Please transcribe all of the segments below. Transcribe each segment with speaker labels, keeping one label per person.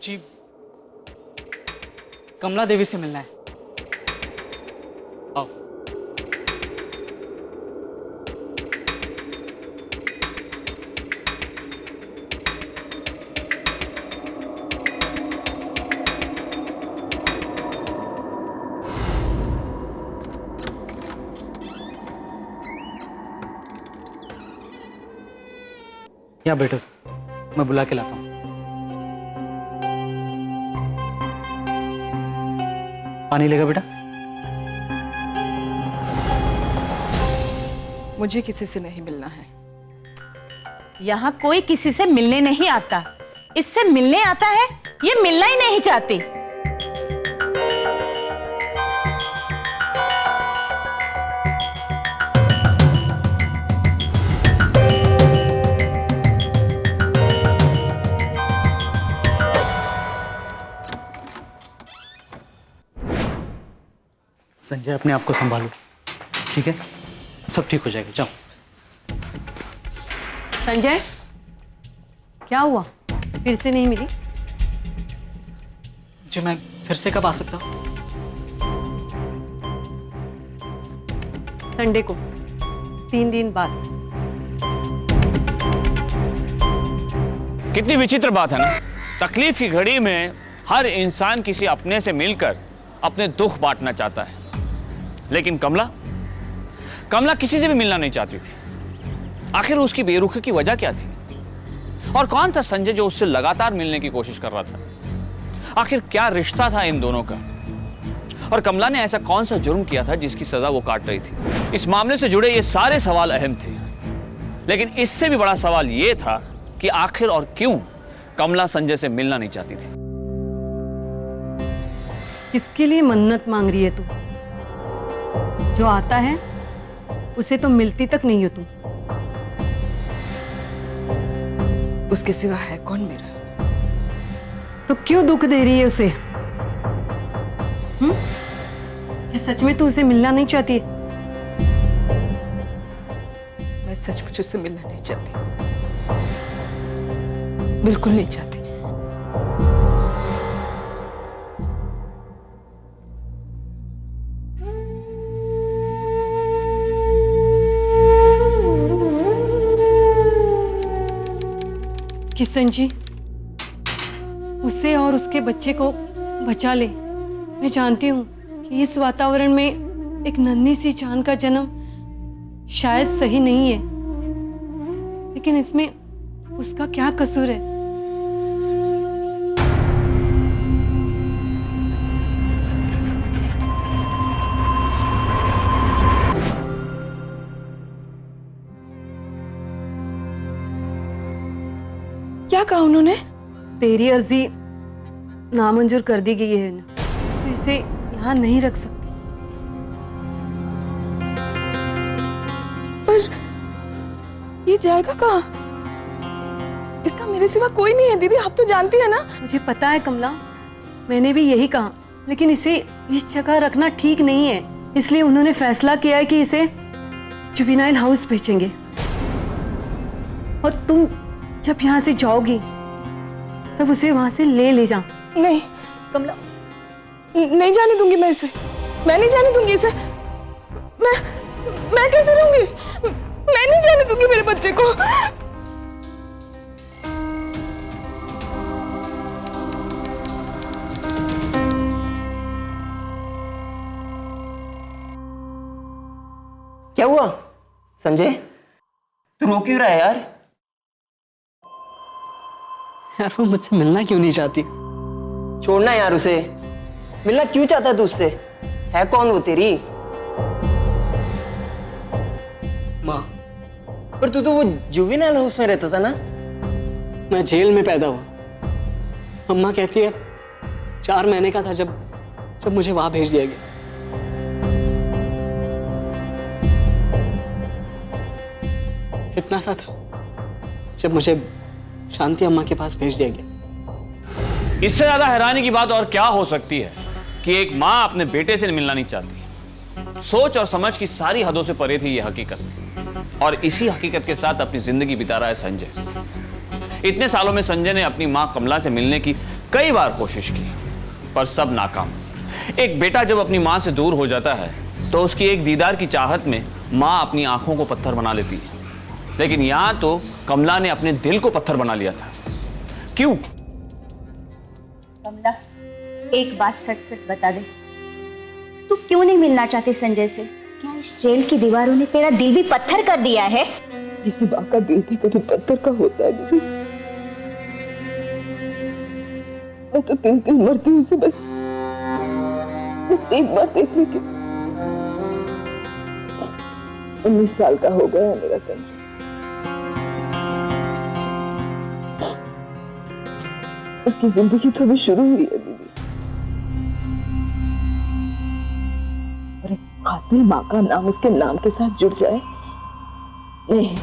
Speaker 1: जी, कमला देवी से मिलना है। आओ। यहाँ बैठो, मैं बुला के लाता हूँ। पानी लेगा बेटा?
Speaker 2: मुझे किसी से नहीं मिलना है।
Speaker 3: यहाँ कोई किसी से मिलने नहीं आता, इससे मिलने आता है। ये मिलना ही नहीं चाहती।
Speaker 1: संजय, अपने आप को संभालो, ठीक है? सब ठीक हो जाएगा, जाओ।
Speaker 4: संजय, क्या हुआ? फिर से नहीं मिली?
Speaker 1: जी, मैं फिर से कब आ सकता हूँ?
Speaker 4: संडे को, 3 दिन बाद।
Speaker 5: कितनी विचित्र बात है ना। तकलीफ की घड़ी में हर इंसान किसी अपने से मिलकर अपने दुख बांटना चाहता है, लेकिन कमला किसी से भी मिलना नहीं चाहती थी। आखिर उसकी बेरुखी की वजह क्या थी? और कौन था संजय जो उससे लगातार मिलने की कोशिश कर रहा था? आखिर क्या रिश्ता था इन दोनों का? और कमला ने ऐसा कौन सा जुर्म किया था जिसकी सजा वो काट रही थी? इस मामले से जुड़े ये सारे सवाल अहम थे, लेकिन इससे भी बड़ा सवाल ये था कि आखिर और क्यों कमला संजय से मिलना नहीं चाहती थी।
Speaker 4: किसके लिए मन्नत मांग रही है तू? जो आता है उसे तो मिलती तक नहीं हो तुम।
Speaker 2: उसके सिवा है कौन मेरा?
Speaker 4: तो क्यों दुख दे रही है उसे? क्या सच में तू उसे मिलना नहीं चाहती?
Speaker 2: मैं सचमुच उससे मिलना नहीं चाहती, बिल्कुल नहीं चाहती।
Speaker 4: किशन जी, उसे और उसके बच्चे को बचा ले। मैं जानती हूँ कि इस वातावरण में एक नन्ही सी जान का जन्म शायद सही नहीं है, लेकिन इसमें उसका क्या कसूर है?
Speaker 2: क्या कहा उन्होंने?
Speaker 4: तेरी अर्जी नामंजूर कर दी गई है ना, तो इसे यहाँ नहीं रख सकती।
Speaker 2: पर ये जाएगा कहाँ? इसका मेरे सिवा कोई नहीं है दीदी, आप तो जानती है ना।
Speaker 4: मुझे पता है कमला, मैंने भी यही कहा, लेकिन इसे इस जगह रखना ठीक नहीं है। इसलिए उन्होंने फैसला किया है कि इसे जुवेनाइल हाउस भेजेंगे। और तुम जब यहाँ से जाओगी तब उसे वहां से ले जा।
Speaker 2: नहीं कमला, नहीं जाने दूंगी मैं इसे। मैं नहीं जाने दूंगी इसे। मैं कैसे रहूंगी? मैं नहीं जाने दूंगी मेरे बच्चे को।
Speaker 6: क्या हुआ संजय? तू रो क्यों रहा है यार?
Speaker 7: यार वो मुझसे मिलना क्यों नहीं चाहती?
Speaker 6: छोड़ना यार उसे। मिलना क्यों चाहता है तू उससे? है कौन वो तेरी
Speaker 7: माँ?
Speaker 6: पर तू तो वो जुवेनाइल हाउस में रहता था ना?
Speaker 7: मैं जेल में पैदा हुआ। अम्मा कहती है 4 महीने का था जब मुझे वहां भेज दिया गया। इतना सा था जब मुझे शांति अम्मा के पास भेज दिया गया।
Speaker 5: इससे ज्यादा हैरानी की बात और क्या हो सकती है कि एक मां अपने बेटे से मिलना नहीं चाहती। सोच और समझ की सारी हदों से परे थी यह हकीकत, और इसी हकीकत के साथ अपनी जिंदगी बिता रहा है संजय। इतने सालों में संजय ने अपनी मां कमला से मिलने की कई बार कोशिश की, पर सब नाकाम। एक बेटा जब अपनी माँ से दूर हो जाता है तो उसकी एक दीदार की चाहत में माँ अपनी आंखों को पत्थर बना लेती है, लेकिन यहाँ तो कमला ने अपने दिल को पत्थर बना लिया था। क्यों?
Speaker 8: कमला, एक बात सच सच बता दे, तू क्यों नहीं मिलना चाहती संजय से? क्या इस जेल की दीवारों ने तेरा दिल भी पत्थर कर दिया है?
Speaker 2: किसी माँ का दिल भी कभी पत्थर का होता है दीदी। मैं तो तिल तिल मरती हूँ उसे बस एक बार देखने के। 19 साल का हो गया है मेरा संजय। उसकी जिंदगी तो अभी शुरू हुई है दीदी। और एक कातिल माँ का नाम उसके नाम के साथ जुड़ जाए, नहीं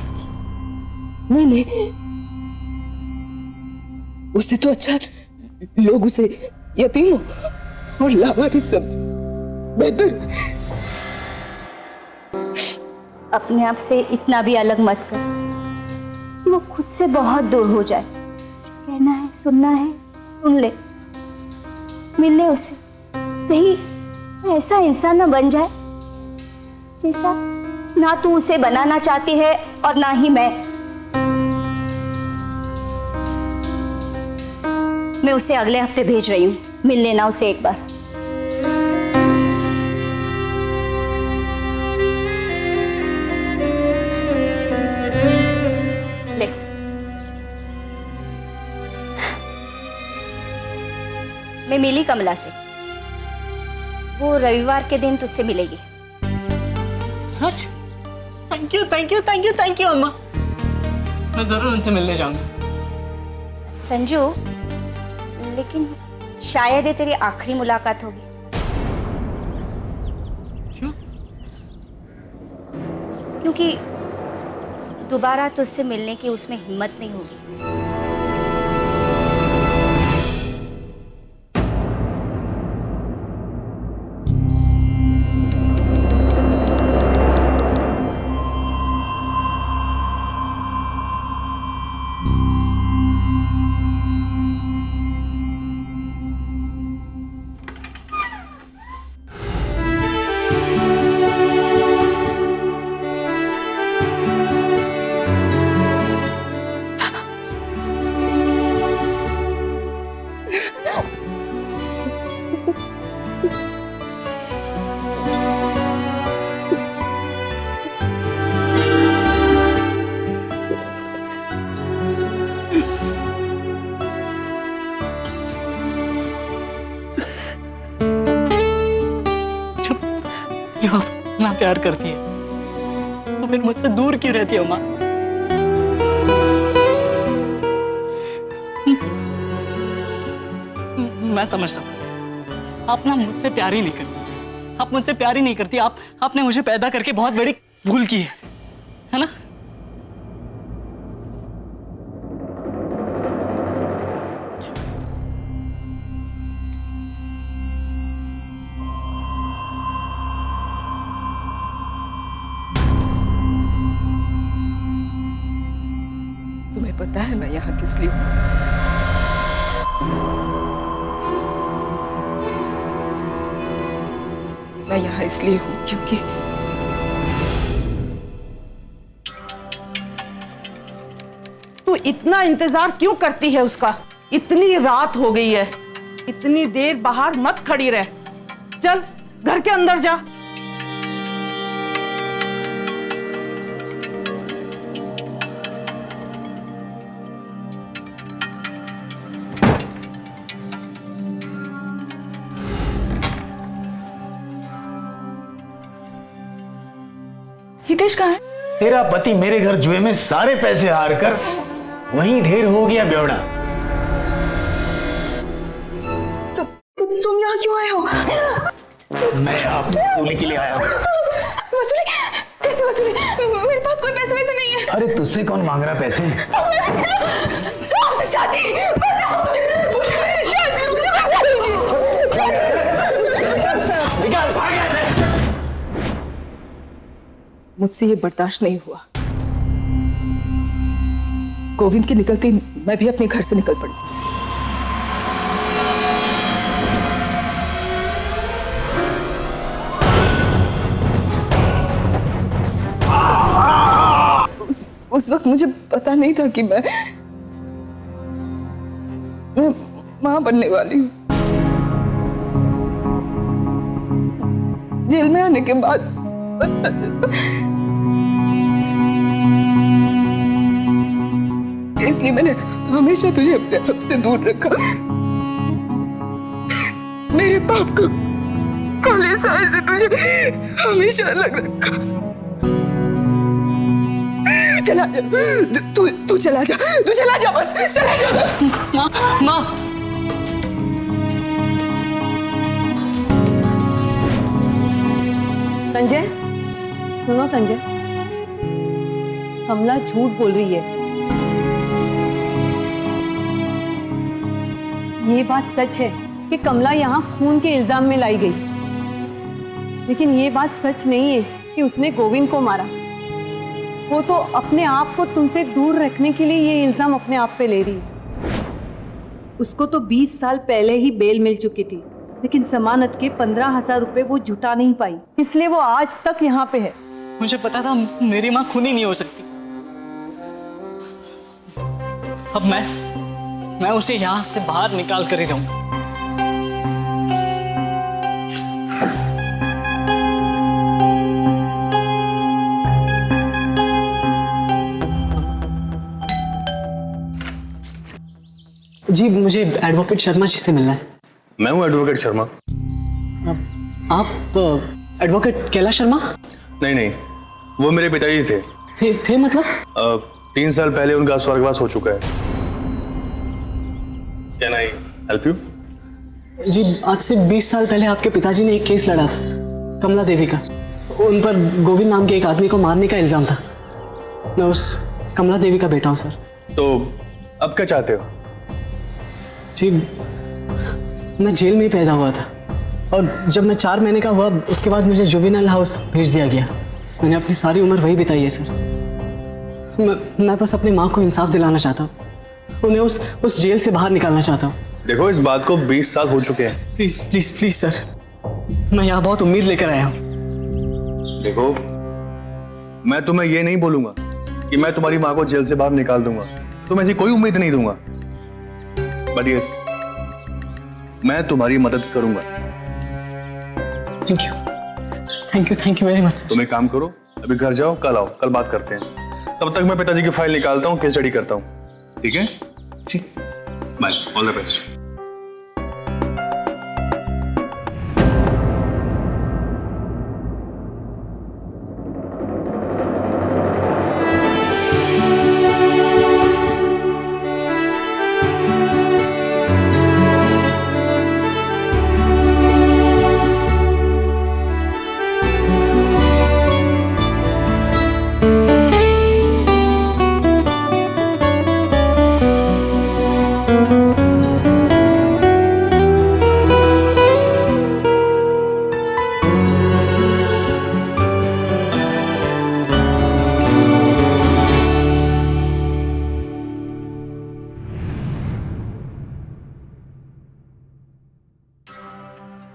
Speaker 2: नहीं नहीं, उससे तो अच्छा लोग उसे यतीम और लावारिस समझे, बेहतर।
Speaker 8: अपने आप से इतना भी अलग मत कर कि वो खुद से बहुत दूर हो जाए। कहना है, सुनना है, सुन ले, मिल ले उससे। कहीं ऐसा इंसान न बन जाए जैसा ना तू उसे बनाना चाहती है और ना ही मैं उसे अगले हफ्ते भेज रही हूँ, मिल लेना उसे एक बार। ले, मैं मिली कमला से, वो रविवार के दिन तुझसे मिलेगी।
Speaker 7: सच? Thank you thank you thank you thank you अम्मा, मैं जरूर उनसे मिलने जाऊंगा।
Speaker 8: संजू, लेकिन शायद ये तेरी आखिरी मुलाकात होगी।
Speaker 7: क्यों?
Speaker 8: क्योंकि दोबारा तुझसे मिलने की उसमें हिम्मत नहीं होगी।
Speaker 7: ना प्यार करती है तो फिर मुझसे दूर क्यों रहती है अम्मा? मैं समझता हूँ आप ना मुझसे प्यार ही नहीं करती, आप मुझसे प्यार ही नहीं करती। आपने मुझे पैदा करके बहुत बड़ी भूल की है ना?
Speaker 2: तुम्हें पता है मैं यहाँ किस लिए हूँ? मैं यहाँ इसलिए हूँ क्योंकि
Speaker 9: तू इतना इंतजार क्यों करती है उसका? इतनी रात हो गई है, इतनी देर बाहर मत खड़ी रह, चल घर के अंदर जा।
Speaker 2: हितेश कहाँ है?
Speaker 10: तेरा पति मेरे घर जुए में सारे पैसे हार कर वहीं ढेर हो गया बेवड़ा।
Speaker 2: तुम यहाँ क्यों आए हो?
Speaker 10: मैं आपको वसूली के लिए आया हूँ।
Speaker 2: वसूली? कैसे वसूली? मेरे पास कोई पैसे वैसे नहीं है।
Speaker 10: अरे तुझसे कौन मांग रहा पैसे?
Speaker 2: मुझसे ये बर्दाश्त नहीं हुआ। गोविंद के निकलते मैं भी अपने घर से निकल पड़ी। उस वक्त मुझे पता नहीं था कि मैं मां बनने वाली हूँ। जेल में आने के बाद पता चला। इसलिए मैंने हमेशा तुझे अपने आप से दूर रखा। मेरे पाप को काले साए से तुझे हमेशा अलग रखा। चला जा, तू चला जा, तू चला जा, बस चला जा।
Speaker 7: माँ माँ
Speaker 4: संजय, सुनो संजय, कमला झूठ बोल रही है। ये बात सच है कि कमला यहाँ खून के इल्जाम में लाई गई, लेकिन ये बात सच नहीं है कि उसने गोविंद को मारा। वो तो अपने आप को तुमसे दूर रखने के लिए ये इल्जाम अपने आप पे ले रही है। उसको तो 20 साल पहले ही बेल मिल चुकी थी, लेकिन जमानत के 15,000 रुपए वो जुटा नहीं पाई, इसलिए वो आज तक यहाँ पे है।
Speaker 7: मुझे पता था मेरी माँ खूनी नहीं हो सकती। अब मैं उसे यहाँ से बाहर निकाल कर ही जाऊंगा। जी मुझे एडवोकेट शर्मा जी से मिलना है।
Speaker 10: मैं हूँ एडवोकेट शर्मा।
Speaker 7: आप एडवोकेट कैलाश शर्मा?
Speaker 10: नहीं, वो मेरे पिताजी थे।
Speaker 7: थे मतलब?
Speaker 10: 3 साल पहले उनका स्वर्गवास हो चुका है। Can I help you?
Speaker 7: जी आज से 20 साल पहले आपके पिताजी ने एक केस लड़ा था कमला देवी का। उन पर गोविंद नाम के एक आदमी को मारने का इल्जाम था। मैं उस कमला देवी का बेटा हूँ सर।
Speaker 10: तो अब क्या चाहते हो?
Speaker 7: जी मैं जेल में ही पैदा हुआ था और जब मैं 4 महीने का हुआ उसके बाद मुझे जुवेनाइल हाउस भेज दिया गया। मैंने अपनी सारी उम्र वही बिताई है सर। मैं बस अपनी माँ को इंसाफ दिलाना चाहता हूँ, उन्हें उस जेल से बाहर निकालना चाहता हूँ।
Speaker 10: देखो इस बात को 20 साल हो चुके हैं।
Speaker 7: प्लीज प्लीज प्लीज सर, मैं यहाँ बहुत उम्मीद लेकर आया हूँ।
Speaker 10: देखो मैं तुम्हें ये नहीं बोलूंगा कि मैं तुम्हारी माँ को जेल से बाहर निकाल दूंगा, तुम्हें ऐसी कोई उम्मीद नहीं दूंगा, बट यस मैं तुम्हारी मदद करूंगा।
Speaker 7: Thank you very much.
Speaker 10: तुम एक काम करो, अभी घर जाओ, कल आओ, कल बात करते हैं। तब तक मैं पिताजी की फाइल निकालता हूँ, केस स्टडी करता हूँ। ठीक है
Speaker 7: जी
Speaker 10: बाय, ऑल द बेस्ट।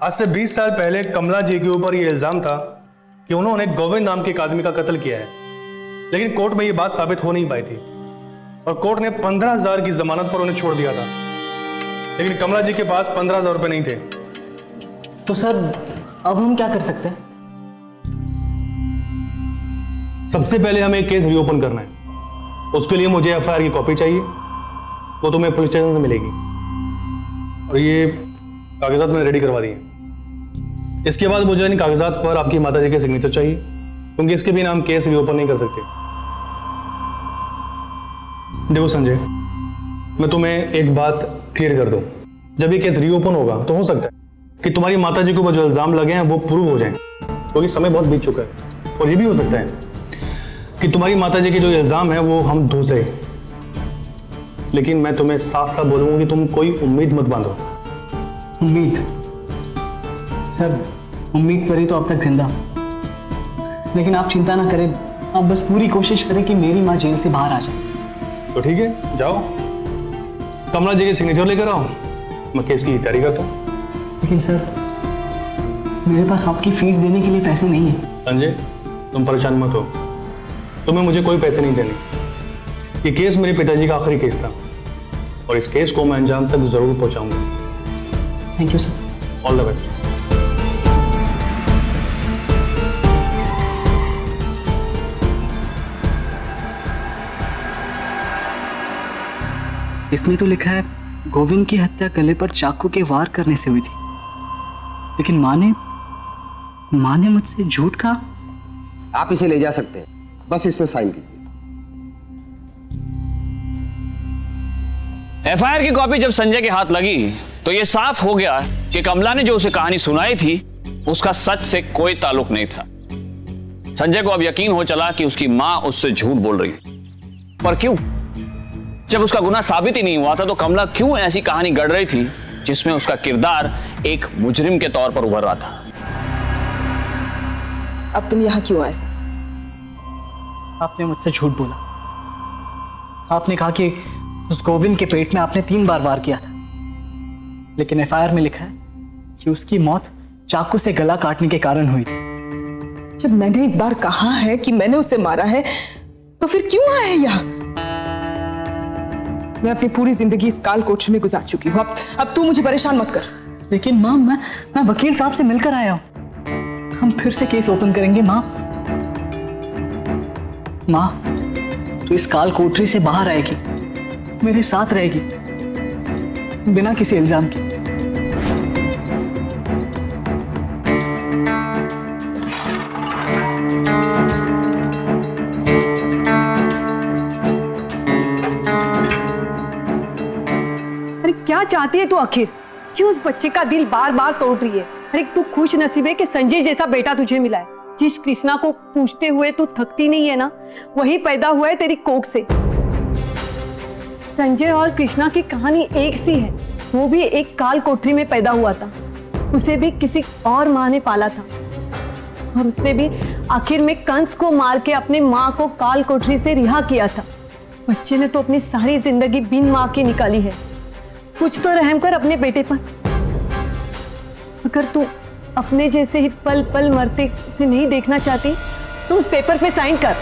Speaker 10: आज से 20 साल पहले कमला जी के ऊपर यह इल्जाम था कि उन्होंने गोविंद नाम के एक आदमी का कत्ल किया है, लेकिन कोर्ट में यह बात साबित हो नहीं पाई थी और कोर्ट ने 15,000 की जमानत पर उन्हें छोड़ दिया था। लेकिन कमला जी के पास 15,000 रुपए नहीं थे।
Speaker 7: तो सर अब हम क्या कर सकते हैं?
Speaker 10: सबसे पहले हमें एक केस रीओपन करना है। उसके लिए मुझे एफआईआर की कॉपी चाहिए, वो तुम्हें पुलिस स्टेशन से मिलेगी और ये कागजात मैंने रेडी करवा दिए। इसके बाद मुझे इन कागजात पर आपकी माताजी के सिग्नेचर चाहिए, क्योंकि इसके बिना हम केस रीओपन नहीं कर सकते। देखो संजय, मैं तुम्हें एक बात क्लियर कर दूं, जब ये केस रीओपन होगा तो हो सकता है कि तुम्हारी माताजी के ऊपर जो इल्जाम लगे हैं वो प्रूव हो जाएं, क्योंकि समय बहुत बीत चुका है। और ये भी हो सकता है कि तुम्हारी माताजी के जो इल्जाम है वो हम दूसरे, लेकिन मैं तुम्हें साफ साफ बोलूंगा कि तुम कोई उम्मीद मत बांधो।
Speaker 7: उम्मीद? सर उम्मीद पर ही तो अब तक जिंदा, लेकिन आप चिंता ना करें, आप बस पूरी कोशिश करें कि मेरी माँ जेल से बाहर आ जाए।
Speaker 10: तो ठीक है, जाओ कमला जी के सिग्नेचर लेकर आओ, मैं केस की तैयारी करता हूँ।
Speaker 7: लेकिन सर मेरे पास आपकी फीस देने के लिए पैसे नहीं है।
Speaker 10: संजय तुम परेशान मत हो, तुम्हें मुझे कोई पैसे नहीं देने, ये केस मेरे पिताजी का आखिरी केस था और इस केस को मैं अंजाम तक जरूर पहुंचाऊंगा।
Speaker 7: Thank you sir.
Speaker 10: All the best.
Speaker 7: इसमें तो लिखा है गोविंद की हत्या गले पर चाकू के वार करने से हुई थी, लेकिन माँ ने मुझसे झूठ कहा।
Speaker 11: आप इसे ले जा सकते हैं, बस इसमें साइन कीजिए।
Speaker 5: एफआईआर की कॉपी जब संजय के हाथ लगी तो यह साफ हो गया कि कमला ने जो उसे कहानी सुनाई थी उसका सच से कोई ताल्लुक नहीं था। संजय को अब यकीन हो चला कि उसकी मां उससे झूठ बोल रही है। पर क्यों? जब उसका गुनाह साबित ही नहीं हुआ था तो कमला क्यों ऐसी कहानी गढ़ रही थी जिसमें उसका किरदार एक मुजरिम के तौर पर उभर रहा था?
Speaker 2: अब तुम यहाँ क्यों आए?
Speaker 7: आपने मुझसे झूठ बोला। आपने कहा कि उस गोविंद के पेट में आपने 3 बार वार किया था, लेकिन एफआईआर में लिखा है कि उसकी मौत चाकू से गला काटने के कारण हुई थी।
Speaker 2: जब मैंने एक बार कहा है कि मैंने उसे मारा है तो फिर क्यों आए यहाँ? मैं अपनी पूरी जिंदगी इस काल कोठरी में गुजार चुकी हूँ। अब तू मुझे परेशान मत कर।
Speaker 7: लेकिन माँ, मैं वकील साहब से मिलकर आया हूँ। हम फिर से केस ओपन करेंगे माँ। तू इस काल कोठरी से बाहर आएगी, मेरे साथ रहेगी, बिना किसी इल्जाम के।
Speaker 4: क्या चाहती है तू आखिर? क्यों उस बच्चे का दिल बार बार तोड़ रही है? अरे तू खुश नसीब है कि संजय जैसा बेटा तुझे मिला है। जिस कृष्णा को पूछते हुए तू थकती नहीं है ना, वही पैदा हुआ है तेरी कोख से। संजय और कृष्णा की कहानी एक सी है। वो भी एक काल कोठरी में पैदा हुआ था, उसे भी किसी और माँ ने पाला था, और उसने भी आखिर में कंस को मार के अपने माँ को काल कोठरी से रिहा किया था। बच्चे ने तो अपनी सारी जिंदगी बिन माँ की निकाली है। कुछ तो रहम कर अपने बेटे पर। अगर तू अपने जैसे ही पल पल मरते से नहीं देखना चाहती तो उस पेपर पे साइन कर।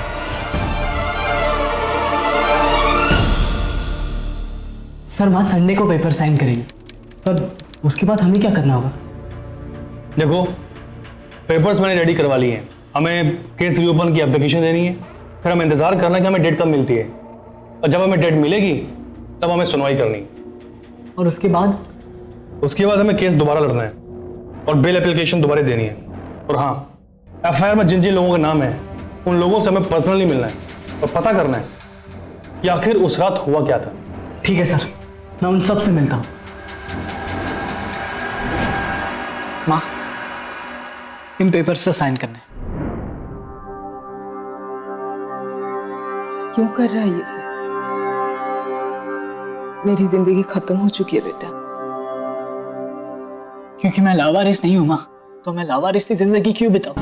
Speaker 7: सर, माँ संडे को पेपर साइन करेंगे, पर उसके बाद हमें क्या करना होगा?
Speaker 10: देखो, पेपर्स मैंने रेडी करवा लिए हैं। हमें केस रीओपन की एप्लीकेशन देनी है, फिर हमें इंतजार करना है कि हमें डेट कब मिलती है, और जब हमें डेट मिलेगी तब हमें सुनवाई करनी है।
Speaker 7: और उसके बाद
Speaker 10: हमें केस दोबारा लड़ना है और बेल एप्लीकेशन दोबारा देनी है। और हाँ, एफआईआर में जिन जिन लोगों का नाम है उन लोगों से हमें पर्सनली मिलना है और पता करना है कि आखिर उस रात हुआ क्या था।
Speaker 7: ठीक है सर, मैं उन सब से मिलता हूँ। माँ, इन पेपर्स पर साइन करने।
Speaker 2: क्यों कर रहा है ये सब? मेरी जिंदगी खत्म हो चुकी है बेटा।
Speaker 7: क्योंकि मैं लावारिस नहीं हूं माँ, तो मैं लावारिस सी जिंदगी क्यों बिताऊं?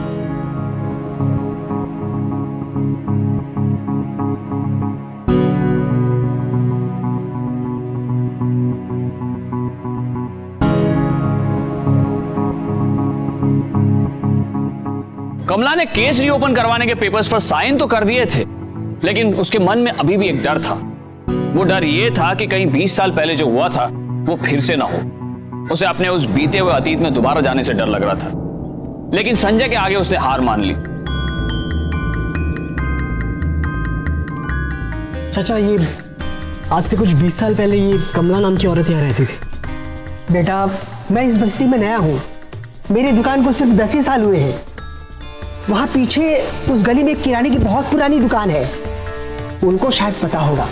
Speaker 5: कमला ने केस रीओपन करवाने के पेपर्स पर साइन तो कर दिए थे, लेकिन उसके मन में अभी भी एक डर था। वो डर ये था कि कहीं 20 साल पहले जो हुआ था वो फिर से ना हो। उसे अपने उस बीते हुए अतीत में दोबारा जाने से डर लग रहा था, लेकिन संजय के आगे उसने हार मान ली।
Speaker 7: चाचा, ये आज से कुछ 20 साल पहले ये कमला नाम की औरत यहाँ रहती थी।
Speaker 12: बेटा, मैं इस बस्ती में नया हूँ, मेरी दुकान को सिर्फ 10 ही साल हुए हैं। वहाँ पीछे उस गली में एक किराने की बहुत पुरानी दुकान है, उनको शायद पता होगा।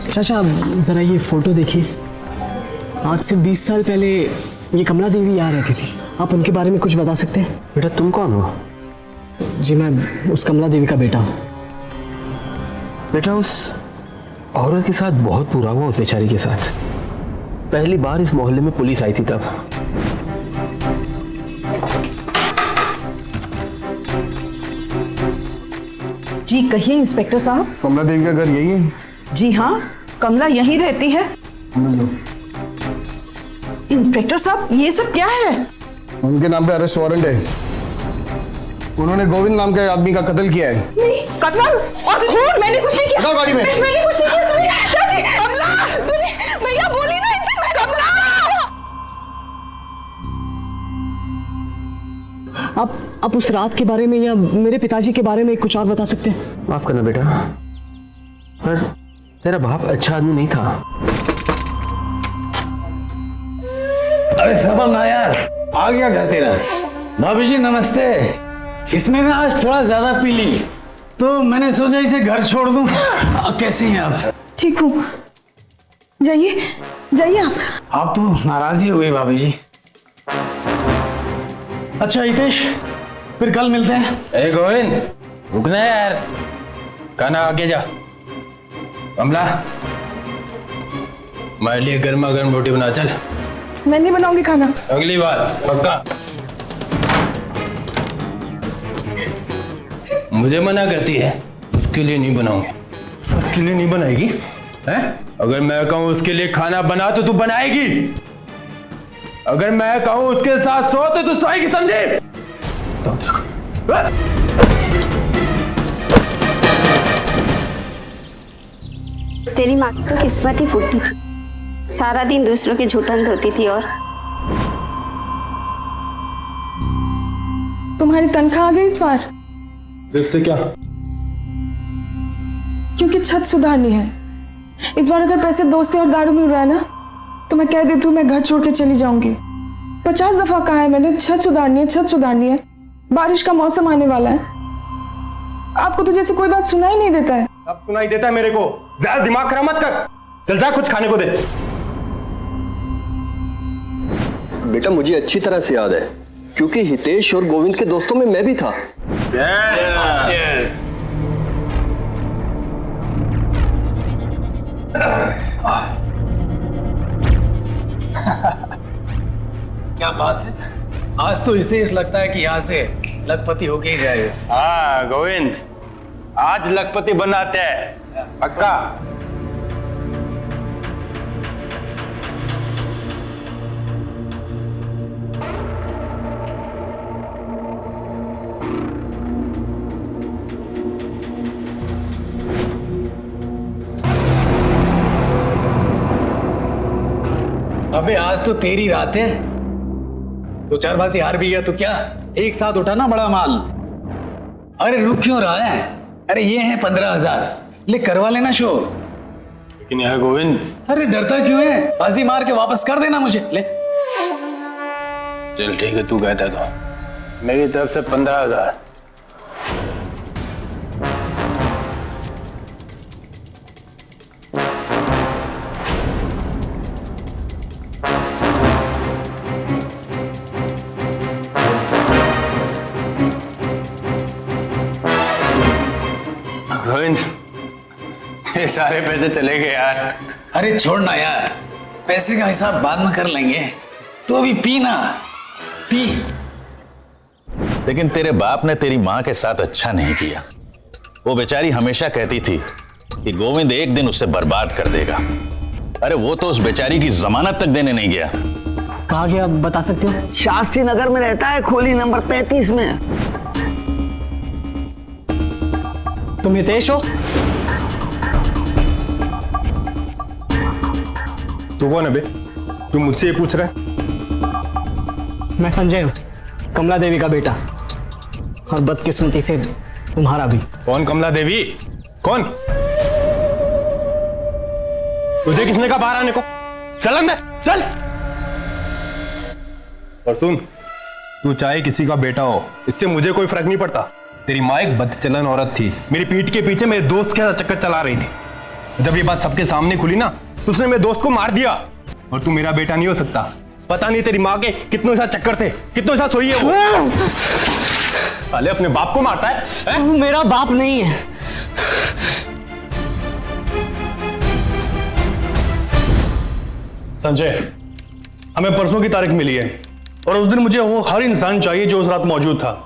Speaker 7: चाचा, जरा ये फोटो देखिए। आज से 20 साल पहले ये कमला देवी यहाँ रहती थी। आप उनके बारे में कुछ बता सकते हैं?
Speaker 11: बेटा, तुम कौन हो?
Speaker 7: जी, मैं उस कमला देवी का बेटा हूँ।
Speaker 11: बेटा, उस औरत के साथ बहुत बुरा हुआ, उस बेचारी के साथ। पहली बार इस मोहल्ले में पुलिस आई थी तब।
Speaker 9: जी कहिए इंस्पेक्टर साहब।
Speaker 11: कमला देवी का घर यही है?
Speaker 9: जी हाँ, कमला यहीं रहती है। इंस्पेक्टर साहब, ये सब क्या है?
Speaker 13: उनके नाम पे अरेस्ट वारंट है। उन्होंने गोविंद नाम के आदमी का कत्ल किया है।
Speaker 2: नहीं, कत्ल और खून मैंने कुछ नहीं किया।
Speaker 13: हटाओ गाड़ी में।
Speaker 2: मैंने कुछ नहीं किया। सुनिए चाची, कमला सुनिए, भैया बोली ना इनसे। कमला
Speaker 7: आप उस रात के बारे में या मेरे पिताजी के बारे में कुछ और बता सकते हैं?
Speaker 11: माफ करना बेटा, पर तेरा बाप अच्छा आदमी नहीं था।
Speaker 1: अरे सबर ना यार, आ गया घर तेरा। भाभी जी नमस्ते। इसने ना आज थोड़ा ज्यादा पी ली तो मैंने सोचा इसे घर छोड़ दूं। कैसी हैं आप?
Speaker 2: ठीक हूँ, जाइए जाइए
Speaker 1: आप तो नाराज ही हो गई भाभी जी। अच्छा हितेश, फिर कल मिलते हैं।
Speaker 11: ए गोविंद, रुकना यार, खाना आगे जा। कमला, हमारे लिए गर्मा गर्म रोटी बना। चल।
Speaker 2: मैं नहीं बनाऊंगी खाना।
Speaker 11: अगली बार पक्का। मुझे मना करती है, उसके लिए नहीं बनाऊंगी।
Speaker 10: उसके लिए नहीं बनाएगी?
Speaker 11: हैं? अगर मैं कहूं उसके लिए खाना बना तो तू बनाएगी। अगर मैं कहूं उसके साथ सो तो तू सोएगी, समझे? तो
Speaker 8: तेरी माँ की तो किस्मत ही फूटी थी, सारा दिन दूसरों की झूठन धोती थी। और
Speaker 2: तुम्हारी तनख्वाह आ गई इस बार?
Speaker 10: इससे क्या?
Speaker 2: क्योंकि छत सुधारनी है। इस बार अगर पैसे दोस्त से और दारू मिल रहा है ना तो मैं कह देती हूँ मैं घर छोड़ के चली जाऊंगी। 50 दफा कहा है मैंने, छत सुधारनी है, छत सुधारनी है। बारिश का मौसम आने वाला है। आपको तो जैसे कोई बात सुनाई नहीं देता है।
Speaker 10: अब सुनाई देता है मेरे को। ज्यादा दिमाग खराब मत कर। चल जा, कुछ खाने को दे।
Speaker 14: बेटा मुझे अच्छी तरह से याद है, क्योंकि हितेश और गोविंद के दोस्तों में मैं भी था।
Speaker 1: क्या बात है, आज तो इसे लगता है कि यहाँ से लखपति होके ही जाएगा।
Speaker 11: हाँ गोविंद, आज लखपति बनाते हैं पक्का।
Speaker 1: अबे आज तो तेरी रात है। 2-4 बाजी हार भी गया तो क्या, एक साथ उठाना बड़ा माल। अरे रुक क्यों रहा है? अरे ये है 15,000, ले करवा लेना शो।
Speaker 11: लेकिन यार गोविंद,
Speaker 1: अरे डरता क्यों है? बाजी मार के वापस कर देना मुझे, ले।
Speaker 11: चल ठीक है, तू कहता तो मेरी तरफ से 15,000। गोविंद, ये सारे पैसे चले गए यार।
Speaker 1: अरे छोड़ना यार, पैसे का हिसाब बाद में कर लेंगे। तू अभी पी ना, पी।
Speaker 15: लेकिन तेरे बाप ने तेरी माँ के साथ अच्छा नहीं किया। वो बेचारी हमेशा कहती थी कि गोविंद एक दिन उसे बर्बाद कर देगा। अरे वो तो उस बेचारी की जमानत तक देने नहीं गया।
Speaker 7: कहाँ गया बता सकते हो?
Speaker 12: शास्त्री नगर में रहता है, खोली नंबर 35 में।
Speaker 7: तुम हितेश हो?
Speaker 10: तू कौन है बे? तू मुझसे ये पूछ रहा है?
Speaker 7: मैं संजय हूँ, कमला देवी का बेटा, और बदकिस्मती से तुम्हारा भी।
Speaker 10: कौन कमला देवी? कौन? तुझे किसने कहा बाहर आने को? चल अंदर, चल। और सुन, तू चाहे किसी का बेटा हो, इससे मुझे कोई फर्क नहीं पड़ता। तेरी माँ एक बदचलन औरत थी, मेरी पीठ के पीछे मेरे दोस्त के साथ चक्कर चला रही थी। जब ये बात सबके सामने खुली ना, तो उसने मेरे दोस्त को मार दिया। और तू मेरा बेटा नहीं हो सकता। पता नहीं तेरी माँ के कितनों साथ चक्कर थे, कितनों साथ सोई है वो। साले अपने बाप को मारता है?
Speaker 7: तू मेरा बाप नहीं है।
Speaker 10: संजय, हमें परसों की तारीख मिली है और उस दिन मुझे वो हर इंसान चाहिए जो उस रात मौजूद था,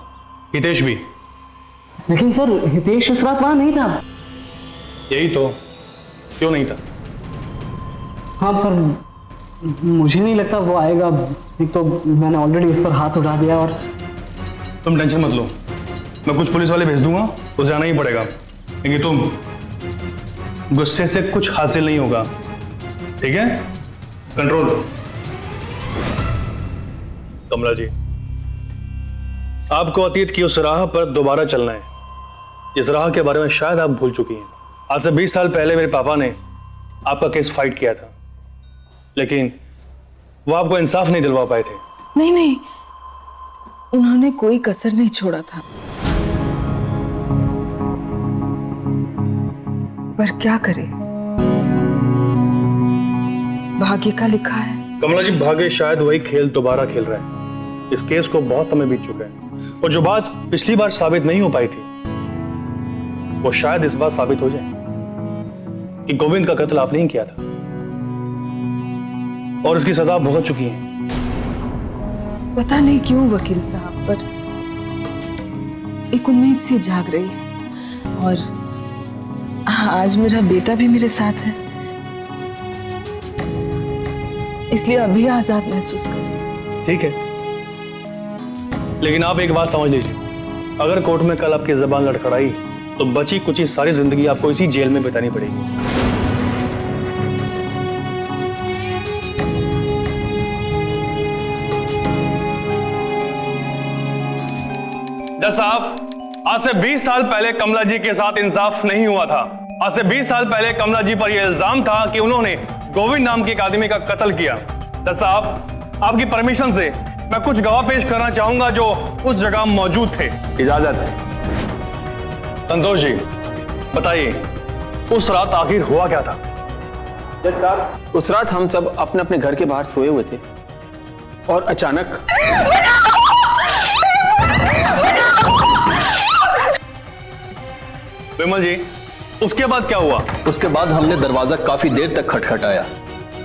Speaker 10: हितेश भी।
Speaker 7: लेकिन सर, हितेश उस रात वहां नहीं था।
Speaker 10: यही तो, क्यों नहीं था?
Speaker 7: हाँ, पर मुझे नहीं लगता वो आएगा। एक तो मैंने ऑलरेडी उस पर हाथ उठा दिया और
Speaker 10: तुम टेंशन मत लो, मैं कुछ पुलिस वाले भेज दूंगा, तो जाना ही पड़ेगा। लेकिन तुम गुस्से से कुछ हासिल नहीं होगा, ठीक है? कंट्रोल। कमला जी, आपको अतीत की उस राह पर दोबारा चलना है। इस राह के बारे में शायद आप भूल चुकी हैं। आज से 20 साल पहले मेरे पापा ने आपका केस फाइट किया था, लेकिन वो आपको इंसाफ नहीं दिलवा पाए थे।
Speaker 2: नहीं नहीं, उन्होंने कोई कसर नहीं छोड़ा था। पर क्या करे, भाग्य का लिखा है।
Speaker 10: कमला जी, भाग्य शायद वही खेल दोबारा खेल रहा है। इस केस को बहुत समय बीत चुका है और जो बात पिछली बार साबित नहीं हो पाई थी वो शायद इस बार साबित हो जाए कि गोविंद का कत्ल आपने ही किया था और उसकी सजा भुगत चुकी है।
Speaker 2: पता नहीं क्यों वकील साहब, पर एक उम्मीद सी जाग रही है और आज मेरा बेटा भी मेरे साथ है, इसलिए अभी आजाद महसूस कर रही हूं।
Speaker 10: ठीक है, लेकिन आप एक बात समझ लीजिए, अगर कोर्ट में कल आपकी जबान लड़खड़ाई तो बची कुची सारी जिंदगी आपको इसी जेल में बितानी पड़ेगी। जज साहब, आज से 20 साल पहले कमला जी के साथ इंसाफ नहीं हुआ था। आज से 20 साल पहले कमला जी पर यह इल्जाम था कि उन्होंने गोविंद नाम के एक आदमी का कत्ल किया। जज साहब, आपकी परमिशन से मैं कुछ गवाह पेश करना चाहूंगा जो उस जगह मौजूद थे। इजाजत है। संतोष जी, बताइए उस रात आखिर हुआ क्या था?
Speaker 11: जज साहब, उस रात हम सब अपने अपने घर के बाहर सोए हुए थे और अचानक
Speaker 10: विमल जी, उसके बाद क्या हुआ?
Speaker 14: उसके बाद हमने दरवाजा काफी देर तक खटखटाया,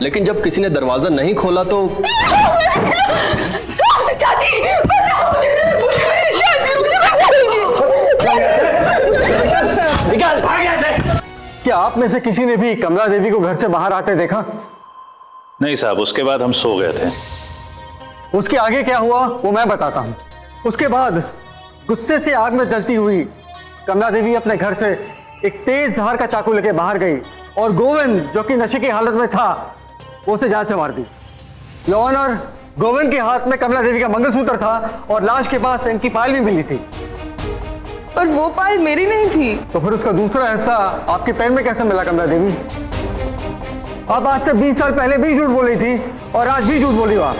Speaker 14: लेकिन जब किसी ने दरवाजा नहीं खोला तो
Speaker 10: क्या आप में से किसी ने भी कमला देवी को घर से बाहर आते देखा?
Speaker 15: नहीं साहब, उसके बाद हम सो गए थे।
Speaker 10: उसके आगे क्या हुआ वो मैं बताता हूं। उसके बाद गुस्से से आग में जलती हुई कमला देवी अपने घर से एक तेज धार का चाकू लेके बाहर गई और गोविंद, जो कि नशे की हालत में था, वो उसे जान से मार दी। योर ऑनर, गोविंद के हाथ में कमला देवी का मंगलसूत्र था और लाश के पास इनकी पायल भी मिली थी।
Speaker 2: पर वो पायल मेरी नहीं थी।
Speaker 10: तो फिर उसका दूसरा हिस्सा आपके पैर में कैसे मिला कमला देवी? आप आज से 20 साल पहले भी झूठ बोली थी और आज भी झूठ बोली हो आप।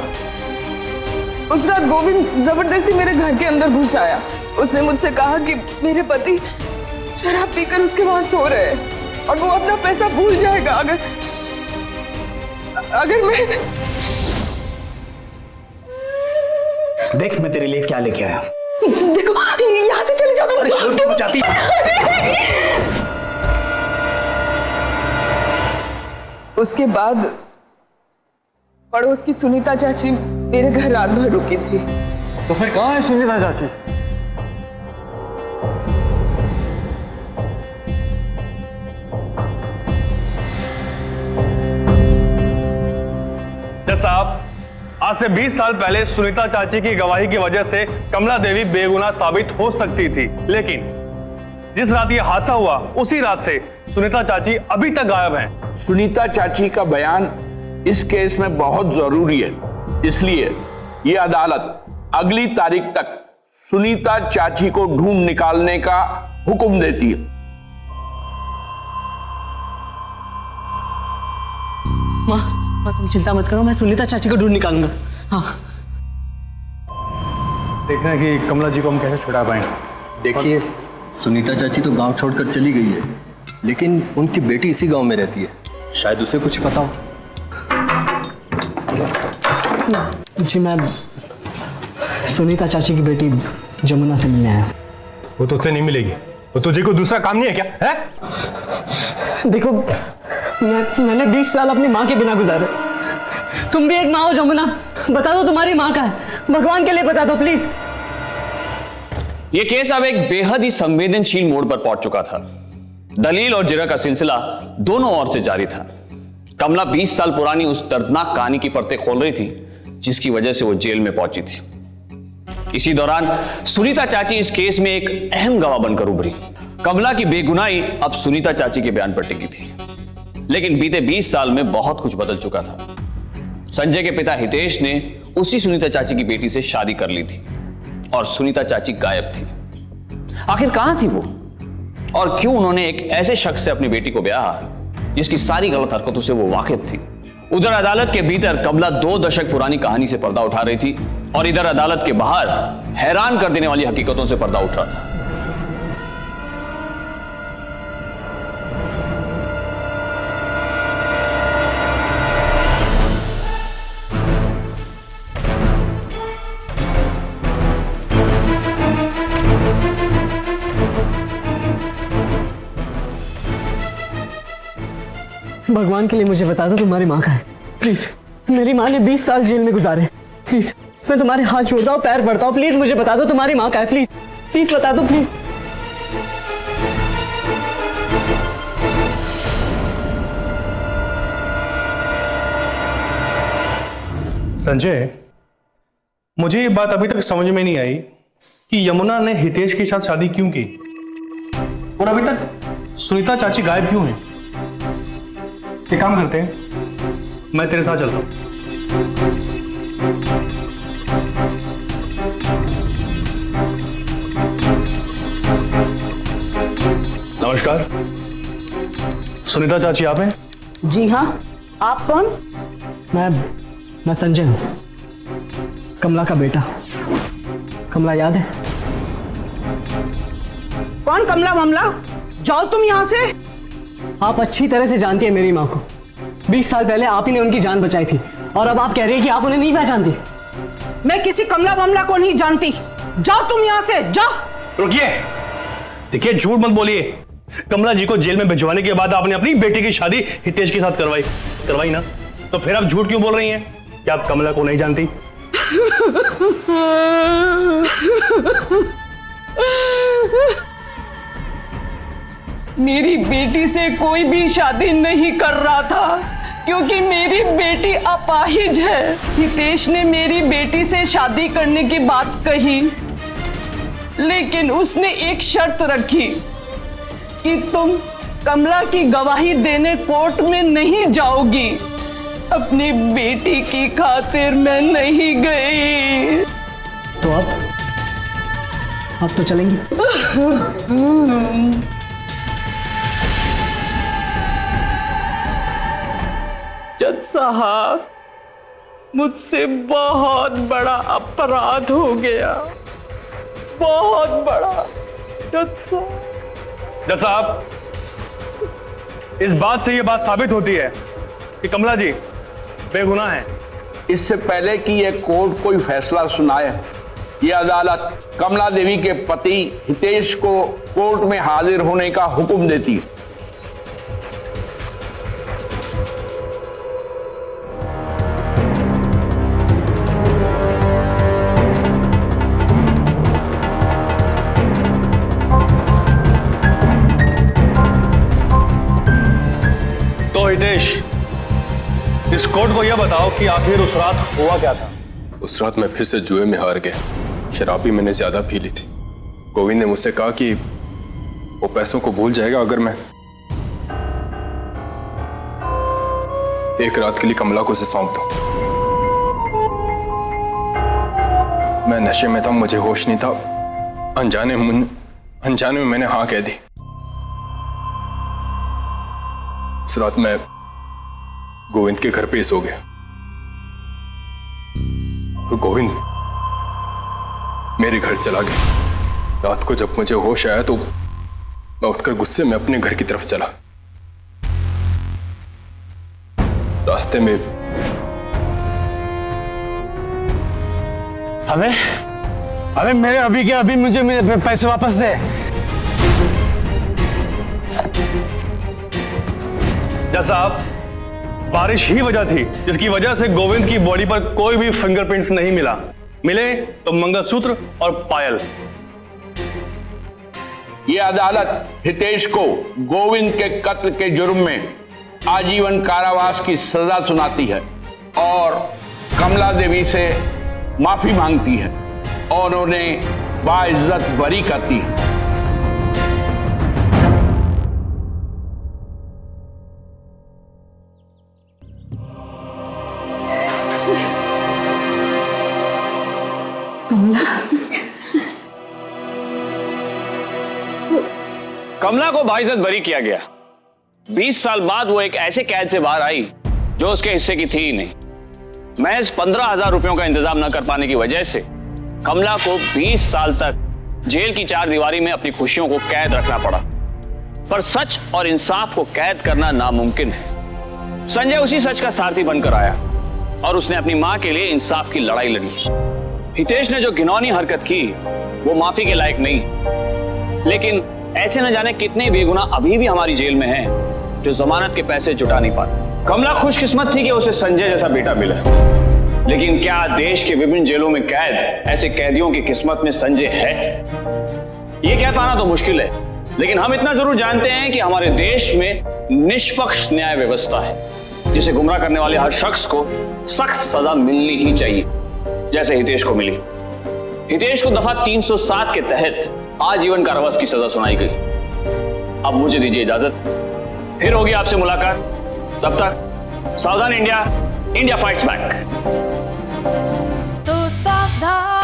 Speaker 2: उस रात गोविंद जबरदस्ती मेरे घर के अंदर घुस आया। उसने मुझसे कहा कि मेरे पति शराब पीकर उसके वहां सो रहे हैं और वो अपना पैसा भूल जाएगा अगर मैं।
Speaker 1: देख मैं तेरे लिए क्या लेके आया।
Speaker 2: देखो, यहाँ से चले जाओ तुम।
Speaker 1: जाती
Speaker 2: उसके बाद पड़ोस की सुनीता चाची मेरे घर रात भर रुकी थी।
Speaker 10: तो फिर कहाँ है सुनीता चाची? साहब, आज से 20 साल पहले सुनीता चाची की गवाही की वजह से कमला देवी बेगुनाह साबित हो सकती थी, लेकिन जिस रात ये हादसा हुआ उसी रात से सुनीता चाची अभी तक गायब हैं।
Speaker 16: सुनीता चाची का बयान इस केस में बहुत जरूरी है, इसलिए ये अदालत अगली तारीख तक सुनीता चाची को ढूंढ निकालने का हुक्म देती है।
Speaker 7: माँ, तुम चिंता मत करो, मैं सुनीता चाची को ढूंढ निकालूंगा। हाँ,
Speaker 10: देखना है कि कमला जी को हम कैसे छुड़ा पाएं।
Speaker 14: देखिए, सुनीता चाची तो गांव छोड़कर चली गई है, लेकिन उनकी बेटी इसी गांव में रहती है, शायद उसे कुछ पता हो।
Speaker 7: जी, मैं सुनीता चाची की बेटी जमुना से मिलने आया।
Speaker 10: वो तुझसे नहीं मिलेगी, वो तुझे को दूसरा काम नहीं है क्या है?
Speaker 7: देखो, मैंने 20 साल अपनी माँ के बिना गुजारे। तुम भी एक माँ हो जमुना, बता दो तुम्हारी माँ का है, भगवान के लिए बता दो प्लीज।
Speaker 5: यह केस अब एक बेहद ही संवेदनशील मोड़ पर पहुंच चुका था। दलील और जिरह का सिलसिला दोनों ओर से जारी था। कमला 20 साल पुरानी उस दर्दनाक कहानी की परतें खोल रही थी जिसकी वजह से वो जेल में पहुंची थी। इसी दौरान सुनीता चाची इस केस में एक अहम गवाह बनकर उभरी। कमला की बेगुनाही अब सुनीता चाची के बयान पर टिकी थी, लेकिन बीते 20 साल में बहुत कुछ बदल चुका था। संजय के पिता हितेश ने उसी सुनीता चाची की बेटी से शादी कर ली थी और सुनीता चाची गायब थी। आखिर कहां थी वो और क्यों उन्होंने एक ऐसे शख्स से अपनी बेटी को ब्याहा जिसकी सारी गलत हरकतों से वो वाकिफ थी। उधर अदालत के भीतर कमला 2 दशक पुरानी कहानी से पर्दा उठा रही थी और इधर अदालत के बाहर हैरान कर देने वाली हकीकतों से पर्दा उठ रहा था।
Speaker 7: भगवान के लिए मुझे बता दो तुम्हारी माँ का है, प्लीज। मेरी माँ ने 20 साल जेल में गुजारे, प्लीज। मैं तुम्हारे हाथ छोड़ता हूँ, पैर पड़ता हूँ, प्लीज मुझे बता दो तुम्हारी माँ का है, प्लीज प्लीज बता दो, प्लीज।
Speaker 10: संजय, मुझे ये बात अभी तक समझ में नहीं आई कि यमुना ने हितेश के साथ शादी क्यों की और अभी तक सुनीता चाची गायब क्यों है। एक काम करते हैं, मैं तेरे साथ चलता हूं। नमस्कार, सुनीता चाची आप हैं?
Speaker 9: जी हाँ, आप कौन?
Speaker 7: मैं संजय हूं, कमला का बेटा। कमला याद है?
Speaker 9: कौन कमला ममला? जाओ तुम यहाँ से।
Speaker 7: आप अच्छी तरह से जानती है मेरी माँ को। 20 साल पहले आप ही ने उनकी जान बचाई थी और अब आप कह रही हैं कि आप उन्हें नहीं पहचानती।
Speaker 9: मैं किसी कमला ममला को नहीं जानती। जाओ तुम यहाँ से, जाओ।
Speaker 10: रुकिए, देखिए झूठ मत बोलिए। कमला जी को जेल में भिजवाने के बाद आपने अपनी बेटी की शादी हितेश के साथ करवाई ना, तो फिर आप झूठ क्यों बोल रही हैं कि आप कमला को नहीं जानती?
Speaker 9: मेरी बेटी से कोई भी शादी नहीं कर रहा था क्योंकि मेरी बेटी अपाहिज है। हितेश ने मेरी बेटी से शादी करने की बात कही, लेकिन उसने एक शर्त रखी कि तुम कमला की गवाही देने कोर्ट में नहीं जाओगी। अपनी बेटी की खातिर मैं नहीं गई।
Speaker 7: तो अब तो चलेंगी?
Speaker 9: जज साहब, मुझसे बहुत बड़ा अपराध हो गया, बहुत बड़ा। जज
Speaker 10: साहब, इस बात से यह बात साबित होती है कि कमला जी बेगुनाह है।
Speaker 16: इससे पहले कि यह कोर्ट कोई फैसला सुनाए, यह अदालत कमला देवी के पति हितेश को कोर्ट में हाजिर होने का हुक्म देती है।
Speaker 10: तो हितेश, इस कोर्ट को यह बताओ कि आखिर उस रात हुआ क्या था?
Speaker 17: उस रात मैं फिर से जुए में हार गया। शराब भी मैंने ज्यादा पी ली थी। गोविंद ने मुझसे कहा कि वो पैसों को भूल जाएगा अगर मैं एक रात के लिए कमला को उसे सौंप दूं। मैं नशे में था, मुझे होश नहीं था। अनजाने में मैंने हाँ कह दी। उस रात मैं गोविंद के घर पे सो गया। गोविंद मेरे घर चला गया। रात को जब मुझे होश आया तो मैं उठकर गुस्से में अपने घर की तरफ चला। रास्ते में
Speaker 1: अबे मेरे अभी के अभी मुझे मेरे पैसे वापस दे।
Speaker 10: जज साहब, बारिश ही वजह थी जिसकी वजह से गोविंद की बॉडी पर कोई भी फिंगरप्रिंट्स नहीं मिला। मिले तो मंगलसूत्र और पायल।
Speaker 16: यह अदालत हितेश को गोविंद के कत्ल के जुर्म में आजीवन कारावास की सजा सुनाती है और कमला देवी से माफी मांगती है और उन्हें बाइज्जत बरी करती है।
Speaker 5: कमला को बाइज्जत बरी किया गया। 20 साल बाद वो एक ऐसे कैद से बाहर आई जो उसके हिस्से की थी ही नहीं। महज 15,000 रुपयों का इंतजाम न कर पाने की वजह से कमला को 20 साल तक जेल की 4 दीवारी में अपनी खुशियों को कैद रखना पड़ा। पर सच और इंसाफ को कैद करना नामुमकिन है। संजय उसी सच का सारथी बनकर आया और उसने अपनी मां के लिए इंसाफ की लड़ाई लड़ी। हितेश ने जो घिनौनी हरकत की वो माफी के लायक नहीं, लेकिन ऐसे न जाने कितने बेगुनाह अभी भी हमारी जेल में हैं जो जमानत के पैसे जुटा नहीं पाते। कमला खुशकिस्मत थी कि उसे संजय जैसा बेटा मिला, लेकिन क्या देश के विभिन्न जेलों में कैद ऐसे कैदियों की किस्मत में संजय है? ये कह पाना तो मुश्किल है, लेकिन हम इतना जरूर जानते हैं कि हमारे देश में निष्पक्ष न्याय व्यवस्था है जिसे गुमराह करने वाले हर शख्स को सख्त सजा मिलनी ही चाहिए, जैसे हितेश को मिली। हितेश को दफा 307 के तहत आजीवन कारावास की सजा सुनाई गई। अब मुझे दीजिए इजाजत, फिर होगी आपसे मुलाकात। तब तक सावधान इंडिया, इंडिया फाइट्स बैक।
Speaker 3: तो सावधान